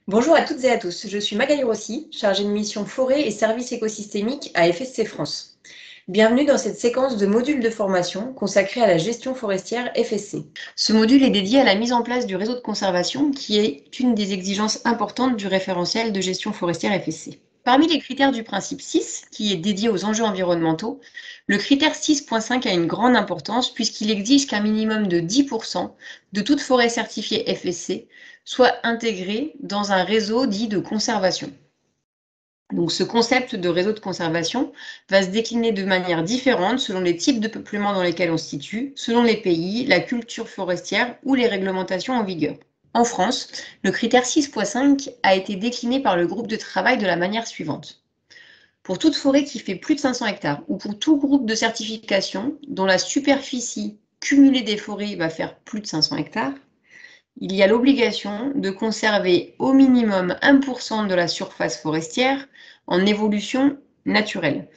Bonjour à toutes et à tous, je suis Magali Rossi, chargée de mission forêt et services écosystémiques à FSC France. Bienvenue dans cette séquence de modules de formation consacrée à la gestion forestière FSC. Ce module est dédié à la mise en place du réseau de conservation qui est une des exigences importantes du référentiel de gestion forestière FSC. Parmi les critères du principe 6, qui est dédié aux enjeux environnementaux, le critère 6.5 a une grande importance puisqu'il exige qu'un minimum de 10% de toute forêt certifiée FSC soit intégré dans un réseau dit de conservation. Donc ce concept de réseau de conservation va se décliner de manière différente selon les types de peuplements dans lesquels on se situe, selon les pays, la culture forestière ou les réglementations en vigueur. En France, le critère 6.5 a été décliné par le groupe de travail de la manière suivante. Pour toute forêt qui fait plus de 500 hectares ou pour tout groupe de certification dont la superficie cumulée des forêts va faire plus de 500 hectares, il y a l'obligation de conserver au minimum 1% de la surface forestière en évolution naturelle.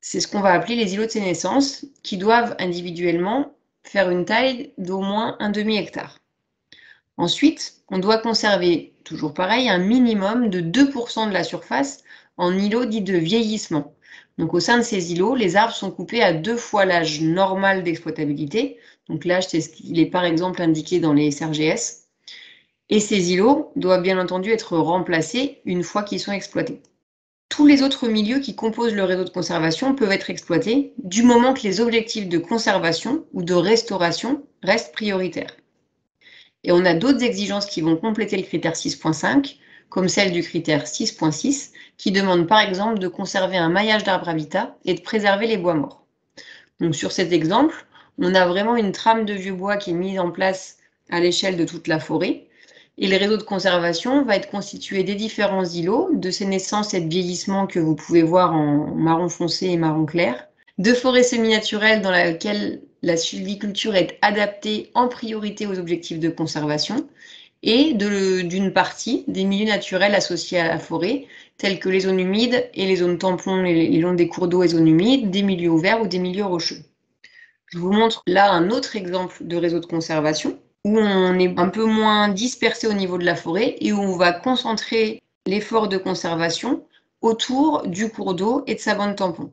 C'est ce qu'on va appeler les îlots de sénescence, qui doivent individuellement faire une taille d'au moins un demi-hectare. Ensuite, on doit conserver, toujours pareil, un minimum de 2% de la surface en îlots dits de vieillissement. Donc au sein de ces îlots, les arbres sont coupés à 2 fois l'âge normal d'exploitabilité. Donc l'âge, c'est ce qu'il est par exemple indiqué dans les SRGS. Et ces îlots doivent bien entendu être remplacés une fois qu'ils sont exploités. Tous les autres milieux qui composent le réseau de conservation peuvent être exploités du moment que les objectifs de conservation ou de restauration restent prioritaires. Et on a d'autres exigences qui vont compléter le critère 6.5, comme celle du critère 6.6, qui demande par exemple de conserver un maillage d'arbres habitat et de préserver les bois morts. Donc sur cet exemple, on a vraiment une trame de vieux bois qui est mise en place à l'échelle de toute la forêt. Et le réseau de conservation va être constitué des différents îlots, de sénescence et de vieillissement que vous pouvez voir en marron foncé et marron clair, de forêts semi-naturelles dans lesquelles la sylviculture est adaptée en priorité aux objectifs de conservation, et d'une partie des milieux naturels associés à la forêt, tels que les zones humides et les zones tampons les longs des cours d'eau et zones humides, des milieux ouverts ou des milieux rocheux. Je vous montre là un autre exemple de réseau de conservation où on est un peu moins dispersé au niveau de la forêt et où on va concentrer l'effort de conservation autour du cours d'eau et de sa bande tampon.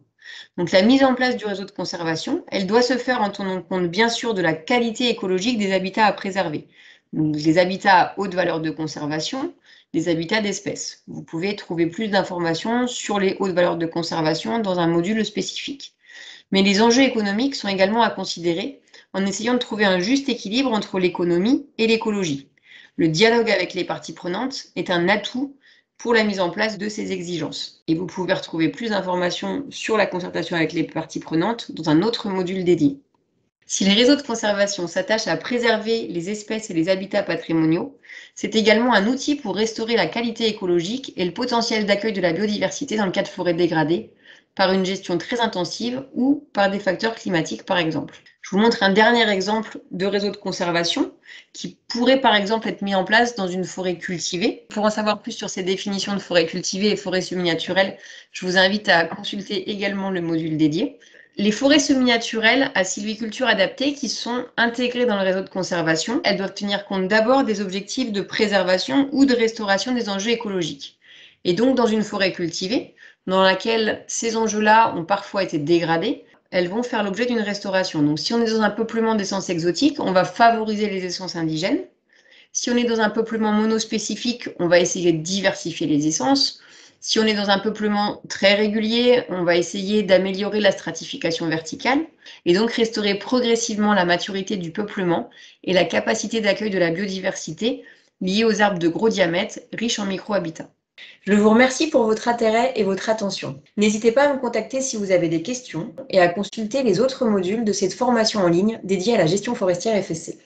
Donc la mise en place du réseau de conservation, elle doit se faire en tenant compte bien sûr de la qualité écologique des habitats à préserver. Donc les habitats à haute valeur de conservation, les habitats d'espèces. Vous pouvez trouver plus d'informations sur les hautes valeurs de conservation dans un module spécifique. Mais les enjeux économiques sont également à considérer en essayant de trouver un juste équilibre entre l'économie et l'écologie. Le dialogue avec les parties prenantes est un atout pour la mise en place de ces exigences. Et vous pouvez retrouver plus d'informations sur la concertation avec les parties prenantes dans un autre module dédié. Si les réseaux de conservation s'attachent à préserver les espèces et les habitats patrimoniaux, c'est également un outil pour restaurer la qualité écologique et le potentiel d'accueil de la biodiversité dans le cas de forêts dégradées, par une gestion très intensive ou par des facteurs climatiques par exemple. Je vous montre un dernier exemple de réseau de conservation qui pourrait par exemple être mis en place dans une forêt cultivée. Pour en savoir plus sur ces définitions de forêt cultivée et forêt semi-naturelle, je vous invite à consulter également le module dédié. Les forêts semi-naturelles à sylviculture adaptée qui sont intégrées dans le réseau de conservation, elles doivent tenir compte d'abord des objectifs de préservation ou de restauration des enjeux écologiques. Et donc dans une forêt cultivée, dans laquelle ces enjeux-là ont parfois été dégradés, elles vont faire l'objet d'une restauration. Donc si on est dans un peuplement d'essences exotiques, on va favoriser les essences indigènes. Si on est dans un peuplement monospécifique, on va essayer de diversifier les essences. Si on est dans un peuplement très régulier, on va essayer d'améliorer la stratification verticale et donc restaurer progressivement la maturité du peuplement et la capacité d'accueil de la biodiversité liée aux arbres de gros diamètre riches en micro-habitats. Je vous remercie pour votre intérêt et votre attention. N'hésitez pas à me contacter si vous avez des questions et à consulter les autres modules de cette formation en ligne dédiée à la gestion forestière FSC.